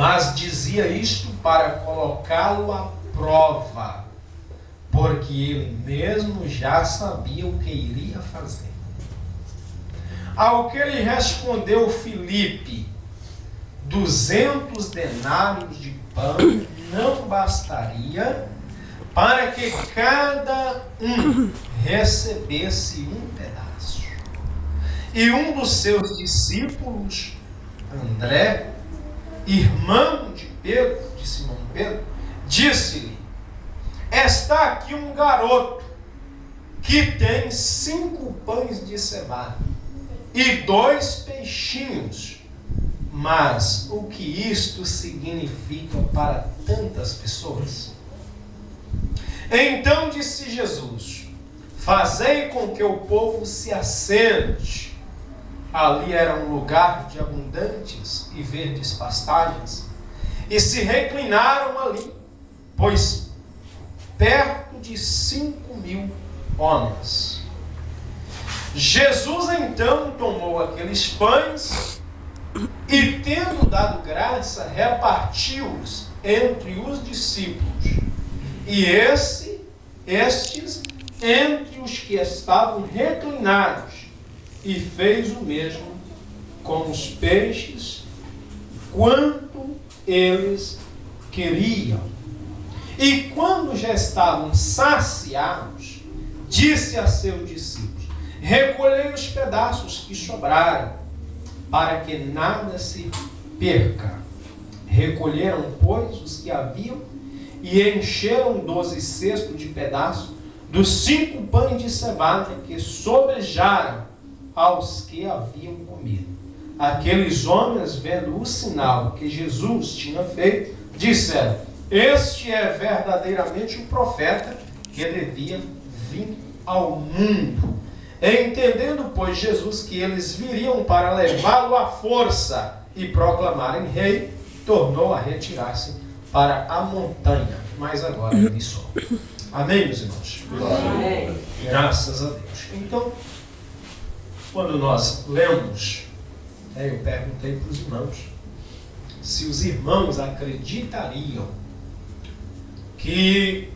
mas dizia isto para colocá-lo à prova, porque ele mesmo já sabia o que iria fazer. Ao que lhe respondeu Filipe, 200 denários de pão não bastaria para que cada um recebesse um pedaço. E um dos seus discípulos, André, irmão de Pedro, de Simão Pedro, disse-lhe: está aqui um garoto que tem 5 pães de cevada e 2 peixinhos. Mas o que isto significa para tantas pessoas? Então disse Jesus: fazei com que o povo se assente. Ali era um lugar de abundantes e verdes pastagens, e se reclinaram ali, pois perto de 5.000 homens. Jesus então tomou aqueles pães e, tendo dado graça, repartiu-os entre os discípulos, e estes entre os que estavam reclinados, e fez o mesmo com os peixes, quanto eles queriam. E quando já estavam saciados, disse a seus discípulos: recolhei os pedaços que sobraram, para que nada se perca. Recolheram, pois, os que haviam, e encheram 12 cestos de pedaços dos 5 pães de cevada que sobrejaram aos que haviam comido. Aqueles homens, vendo o sinal que Jesus tinha feito, disseram: este é verdadeiramente o profeta que devia vir ao mundo. Entendendo, pois, Jesus que eles viriam para levá-lo à força e proclamarem rei, tornou a retirar-se para a montanha, mas agora ele só. Amém, meus irmãos? Amém. Graças a Deus. Então, quando nós lemos, eu perguntei para os irmãos se os irmãos acreditariam que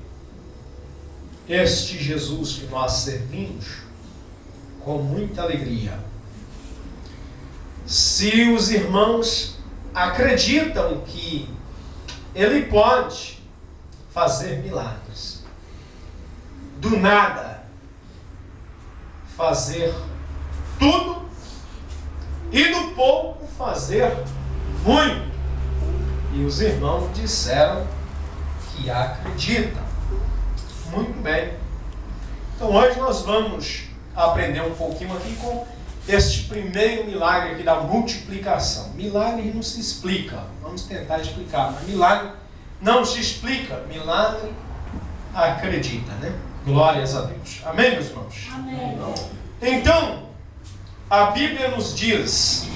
este Jesus que nós servimos com muita alegria, se os irmãos acreditam que ele pode fazer milagres, do nada fazer tudo e do pouco fazer muito. E os irmãos disseram que acreditam. Muito bem. Então hoje nós vamos aprender um pouquinho aqui com este primeiro milagre aqui da multiplicação. Milagre não se explica. Vamos tentar explicar. Mas milagre não se explica. Milagre acredita, né? Glórias a Deus. Amém, meus irmãos? Amém. Então, a Bíblia nos diz,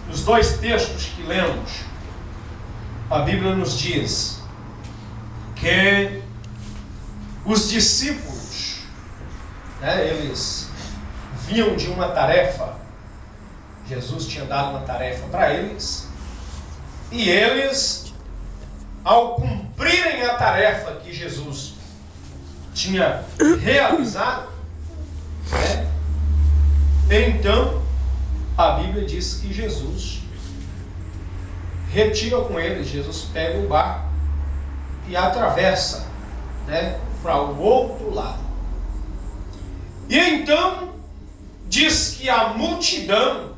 nos 2 textos que lemos, a Bíblia nos diz que os discípulos, eles vinham de uma tarefa. Jesus tinha dado uma tarefa para eles, e eles, ao cumprirem a tarefa que Jesus tinha realizado, então a Bíblia diz que Jesus retira com eles, Jesus pega o barco e atravessa, para o outro lado. E então diz que a multidão,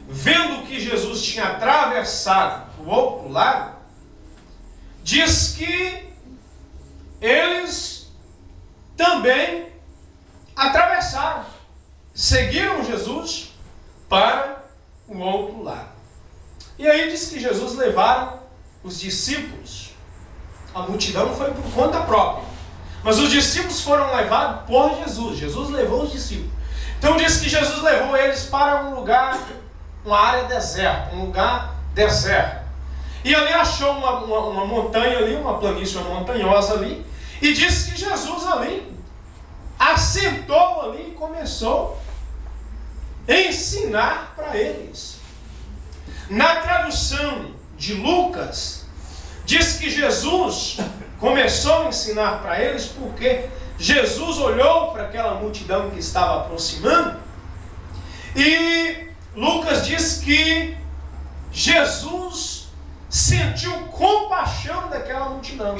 vendo que Jesus tinha atravessado o outro lado, diz que eles também atravessaram, seguiram Jesus para o outro lado. E aí diz que Jesus levaram os discípulos. A multidão foi por conta própria, mas os discípulos foram levados por Jesus. Jesus levou os discípulos. Então diz que Jesus levou eles para um lugar, uma área deserta, um lugar deserto. E ali achou uma montanha ali, uma planície montanhosa ali, e disse que Jesus ali assentou ali e começou a ensinar para eles. Na tradução de Lucas, diz que Jesus começou a ensinar para eles porque Jesus olhou para aquela multidão que estava aproximando e Lucas diz que Jesus sentiu compaixão daquela multidão,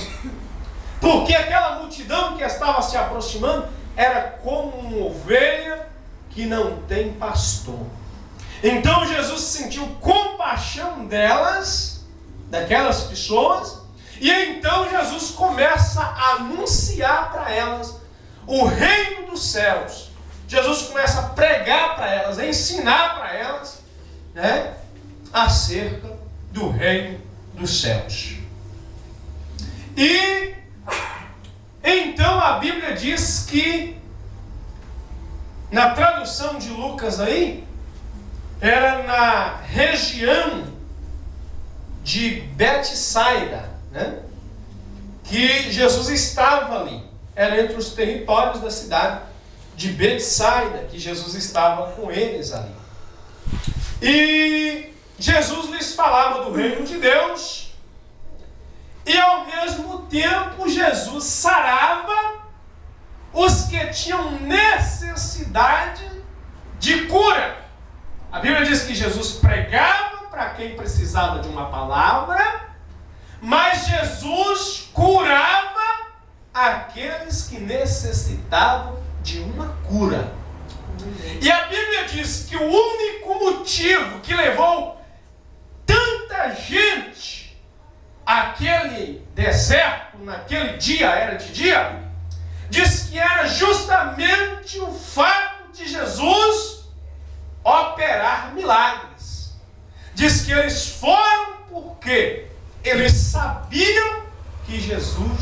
porque aquela multidão que estava se aproximando era como uma ovelha que não tem pastor. Então Jesus sentiu compaixão delas, daquelas pessoas, e então Jesus começa a anunciar para elas o reino dos céus. Jesus começa a pregar para elas, a ensinar para elas, né, acerca do reino dos céus. E então a Bíblia diz que na tradução de Lucas aí, era na região de Betsaida, né, que Jesus estava ali. Era entre os territórios da cidade de Betsaida, que Jesus estava com eles ali. E Jesus lhes falava do reino de Deus, e ao mesmo tempo Jesus sarava os que tinham necessidade de cura. A Bíblia diz que Jesus pregava para quem precisava de uma palavra, mas Jesus curava aqueles que necessitavam de uma cura. E a Bíblia diz que o único motivo que levou tanta gente àquele deserto, naquele dia, era de dia, diz que era justamente o fato de Jesus operar milagres. Diz que eles foram porque eles sabiam que Jesus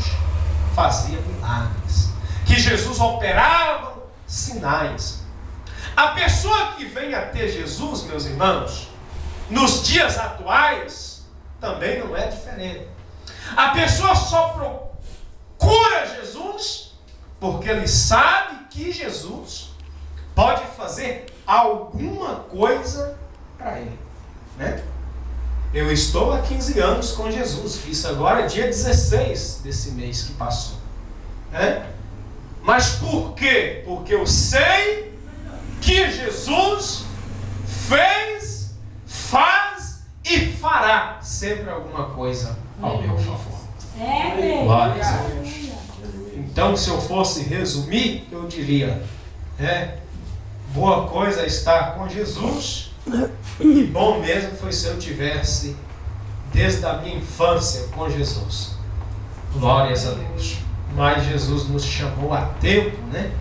fazia milagres, que Jesus operava sinais. A pessoa que vem a ter Jesus, meus irmãos, nos dias atuais, também não é diferente. A pessoa só procura Jesus porque ele sabe que Jesus pode fazer alguma coisa para ele, né? Eu estou há 15 anos com Jesus, isso agora é dia 16 desse mês que passou, né? Mas por quê? Porque eu sei que Jesus fez, faz e fará sempre alguma coisa ao meu favor. Glórias a Deus. Então, se eu fosse resumir, eu diria, boa coisa é estar com Jesus, e bom mesmo foi se eu tivesse desde a minha infância com Jesus. Glórias a Deus. Mas Jesus nos chamou a tempo, né?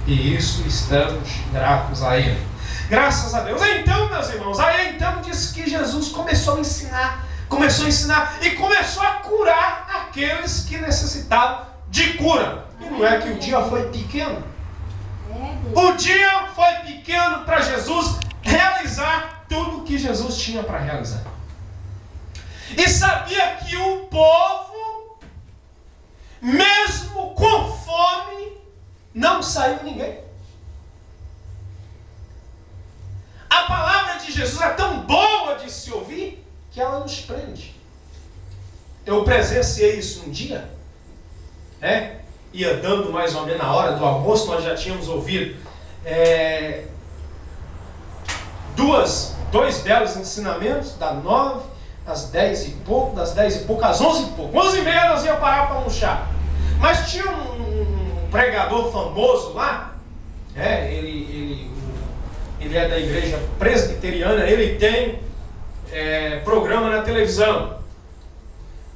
E isso estamos gratos a Ele. Graças a Deus. Então, meus irmãos, aí então diz que Jesus começou a ensinar e começou a curar aqueles que necessitavam de cura. E não é que o dia foi pequeno. O dia foi pequeno para Jesus realizar tudo o que Jesus tinha para realizar. E sabia que o povo, mesmo com fome, não saiu ninguém. A palavra de Jesus é tão boa de se ouvir que ela nos prende. Eu presenciei isso um dia, ia dando mais ou menos na hora do almoço, nós já tínhamos ouvido dois belos ensinamentos, das 9, às 10 e pouco, das 10 e pouco, às 11 e pouco. 11h30 nós íamos parar para almoçar. Mas tinha um pregador famoso lá, ele é da igreja presbiteriana, ele tem programa na televisão.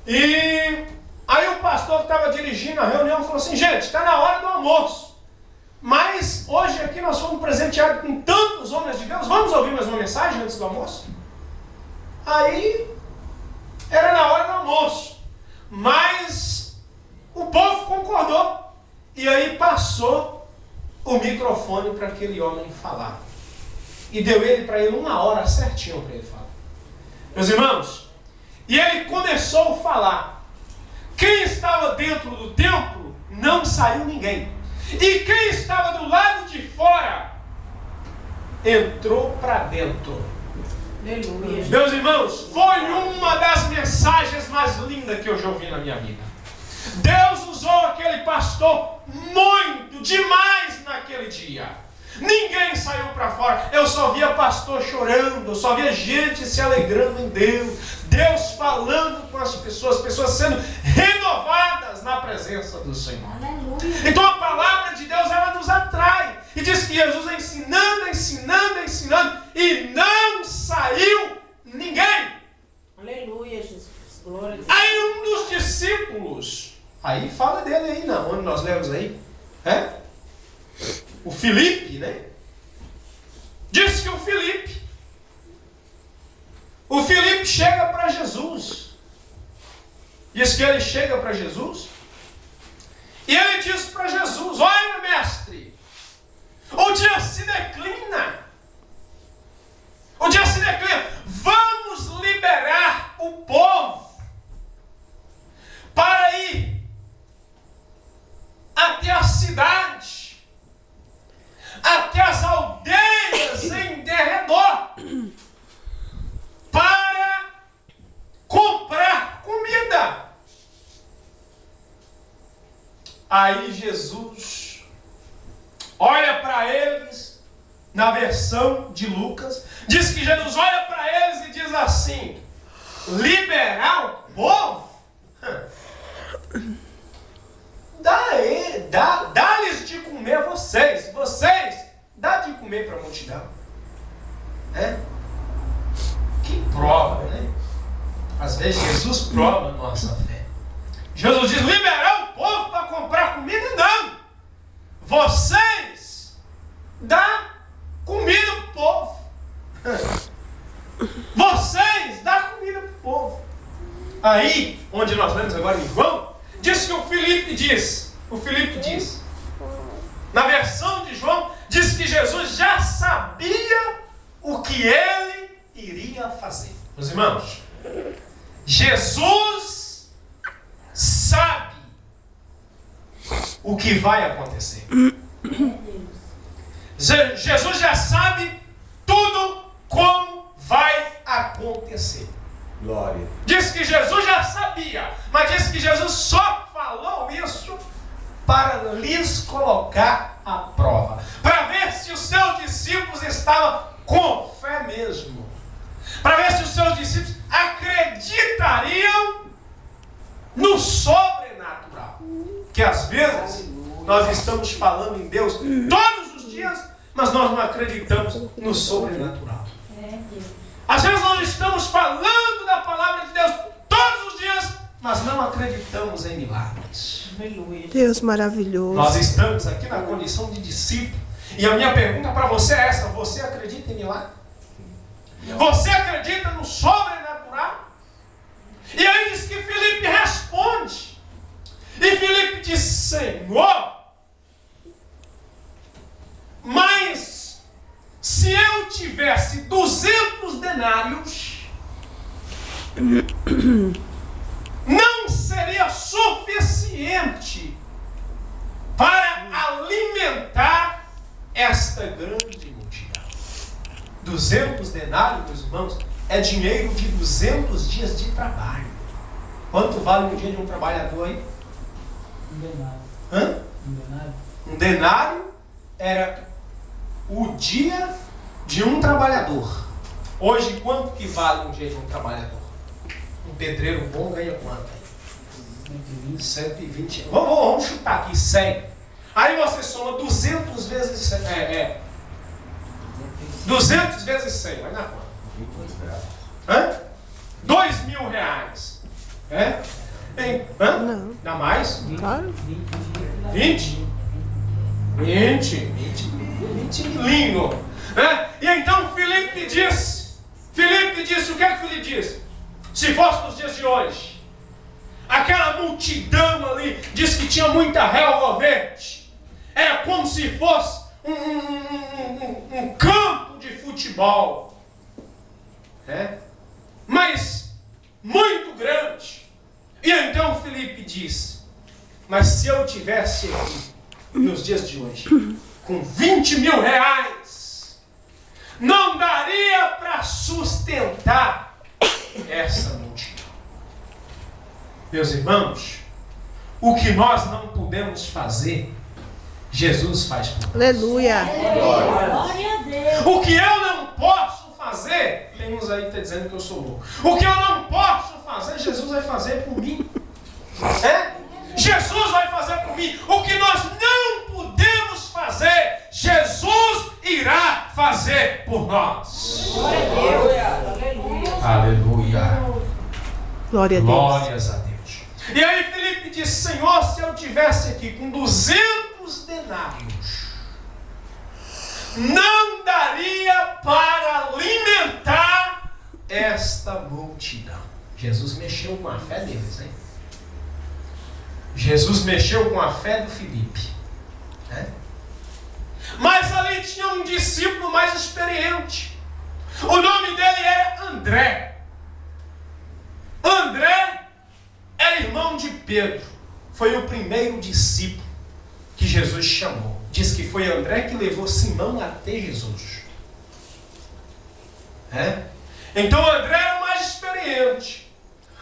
E aí o pastor que estava dirigindo a reunião falou assim: gente, está na hora do almoço, mas hoje aqui nós fomos presenteados com tantos homens de Deus, vamos ouvir mais uma mensagem antes do almoço? Aí era na hora do almoço, mas o povo concordou, e aí passou o microfone para aquele homem falar, e deu para ele 1 hora certinho para ele falar. Meus irmãos, e ele começou a falar. Quem estava dentro do templo, não saiu ninguém. E quem estava do lado de fora, entrou para dentro. Aleluia. Meus irmãos, foi uma das mensagens mais lindas que eu já ouvi na minha vida. Deus usou aquele pastor muito, demais naquele dia. Ninguém saiu para fora. Eu só via pastor chorando, eu só via gente se alegrando em Deus. Deus falando com as pessoas sendo renovadas na presença do Senhor. Aleluia. Então a palavra de Deus, ela nos atrai. E diz que Jesus ensinando, e não saiu ninguém. Aleluia, Jesus. Glória a Deus. Aí um dos discípulos, aí fala dele aí, não, onde nós lemos aí, o Filipe, né? Diz que o Filipe chega para Jesus. Diz que ele chega para Jesus e ele diz para Jesus: olha, mestre, o dia se declina. O dia se declina. Vamos liberar o povo para ir até a cidade, até as aldeias em derredor, para comprar comida. Aí Jesus olha para eles, na versão de Lucas, diz que Jesus olha para eles e diz assim: liberar o povo? Dá-lhes de comer a vocês, dá de comer para a multidão. Que prova, né? Às vezes Jesus prova a nossa fé. Jesus diz: liberar o povo para comprar comida? Não. Vocês dá comida para o povo. Vocês dá comida para o povo. Aí, onde nós lemos agora em João, diz que o Filipe diz, na versão de João, diz que Jesus já sabia o que ele iria fazer. Meus irmãos, Jesus sabe o que vai acontecer. Jesus já sabe tudo como vai acontecer. Glória. Diz que Jesus já sabia, mas diz que Jesus só falou isso para lhes colocar à prova, para ver se os seus discípulos estavam com fé mesmo, para ver se os seus discípulos acreditariam no sobrenatural. Que às vezes nós estamos falando em Deus todos os dias, mas nós não acreditamos no sobrenatural. Às vezes nós estamos falando da palavra de Deus todos os dias, mas não acreditamos em milagres. Deus maravilhoso. Nós estamos aqui na condição de discípulo. E a minha pergunta para você é essa: você acredita em milagre? Você acredita no sobrenatural? E aí diz que Filipe responde. E Filipe diz: Senhor, mas se eu tivesse 200 denários, não seria suficiente para alimentar esta grande multidão. 200 denários, meus irmãos, é dinheiro de 200 dias de trabalho. Quanto vale um dia de um trabalhador aí? Um denário. Hã? Um denário? Um denário era o dia de um trabalhador. Hoje, quanto que vale um dia de um trabalhador? Um pedreiro bom ganha quanto? 120. Vamos chutar aqui, 100. Aí você soma 200 vezes 100. 200 vezes 100, vai na conta. Hã? 2.000 reais. Hã? Não. Dá mais? Claro. 20? 20 lindo. E então Filipe disse, o que é que Filipe disse? Se fosse nos dias de hoje, aquela multidão ali, diz que tinha muita relva verde, era como se fosse um campo de futebol, mas muito grande. E então Filipe disse: mas se eu tivesse aqui nos dias de hoje com 20.000 reais, não daria para sustentar essa multidão. Meus irmãos, o que nós não podemos fazer, Jesus faz por nós. Aleluia. Glória a Deus. O que eu não posso fazer, tem uns aí que estão dizendo que eu sou louco. O que eu não posso fazer, Jesus vai fazer por mim. Jesus vai fazer por mim. O que nós não podemos fazer, Jesus irá fazer por nós. Glória a Deus. Aleluia. Aleluia. Glória a Deus. Glórias a Deus. E aí Filipe disse: Senhor, se eu tivesse aqui com 200 denários, não daria para alimentar esta multidão. Jesus mexeu com a fé deles, hein? Jesus mexeu com a fé do Filipe, né? Mas ali tinha um discípulo mais experiente. O nome dele era André. André era irmão de Pedro. Foi o primeiro discípulo que Jesus chamou. Diz que foi André que levou Simão até Jesus. Então André era o mais experiente.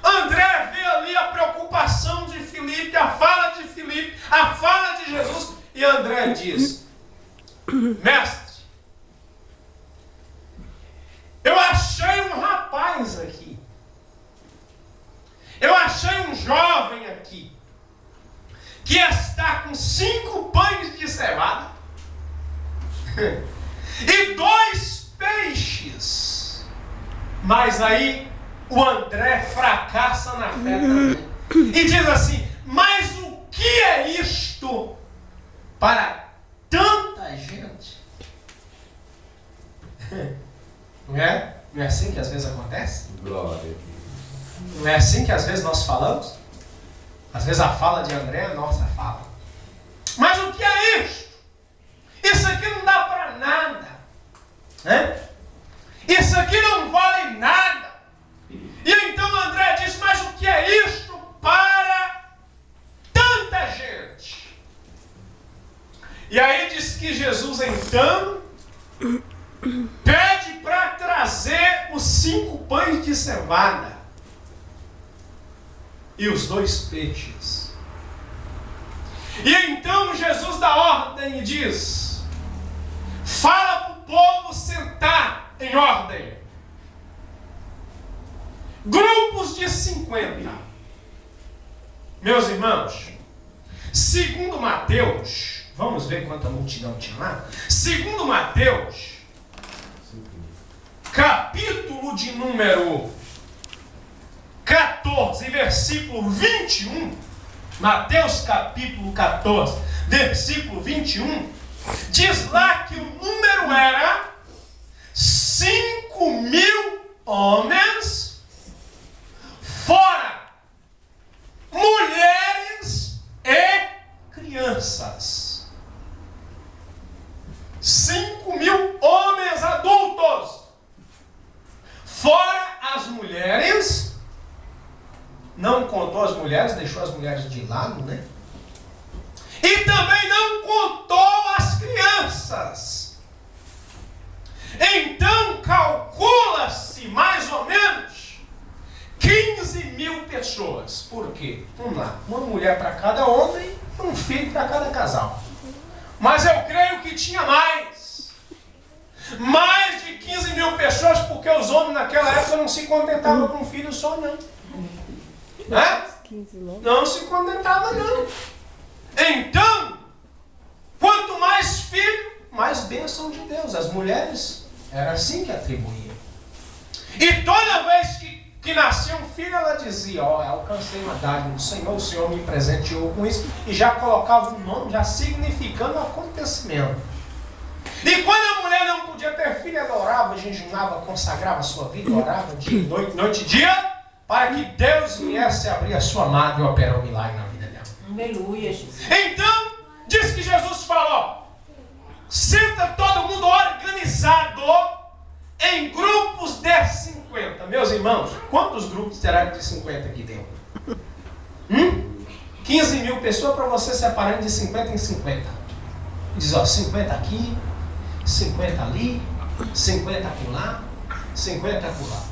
André vê ali a preocupação de Filipe, a fala de Filipe, a fala de Jesus. E André diz: Mestre, eu achei um rapaz aqui. Eu achei um jovem aqui que está com 5 pães de cevada e 2 peixes. Mas aí o André fracassa na fé também. E diz assim: mas o que é isto para tanta gente? Não é? Não é assim que às vezes acontece? Glória. Não é assim que às vezes nós falamos? Às vezes a fala de André é a nossa fala. Mas o que é isso? Isso aqui não dá para nada. Isso aqui não vale nada. E então André diz: mas o que é isto para tanta gente? E aí diz que Jesus então pede para trazer os 5 pães de cevada e os 2 peixes. E então Jesus dá ordem e diz: fala para o povo sentar em ordem. Grupos de 50. Meus irmãos, segundo Mateus, vamos ver quanta multidão tinha lá? Segundo Mateus, capítulo de número 14, versículo 21, Mateus capítulo 14, versículo 21, diz lá que o número era 5.000 homens, fora mulheres e crianças. 5.000 homens adultos, fora as mulheres. Não contou as mulheres, deixou as mulheres de lado, né? E também não contou as crianças. Então calcula-se mais ou menos 15.000 pessoas. Por quê? Vamos lá, uma mulher para cada homem, um filho para cada casal. Mas eu creio que tinha mais. Mais de 15.000 pessoas, porque os homens naquela época não se contentavam com um filho só, não. Não se contentava, não. Então, quanto mais filho, mais bênção de Deus. As mulheres, era assim que atribuíam. E toda vez que nascia um filho, ela dizia: ó, alcancei uma dádiva do Senhor, o Senhor me presenteou com isso. E já colocava um nome, já significando o acontecimento. E quando a mulher não podia ter filho, ela orava, jejuava, consagrava a sua vida, orava dia, noite e dia, para que Deus viesse abrir a sua madre e operar um milagre na vida dela. Aleluia, Jesus. Então, diz que Jesus falou: senta todo mundo organizado em grupos de 50. Meus irmãos, quantos grupos terá de 50 aqui dentro? 15.000 pessoas para você separando de 50 em 50. Diz, ó, 50 aqui, 50 ali, 50 acolá, 50 acolá.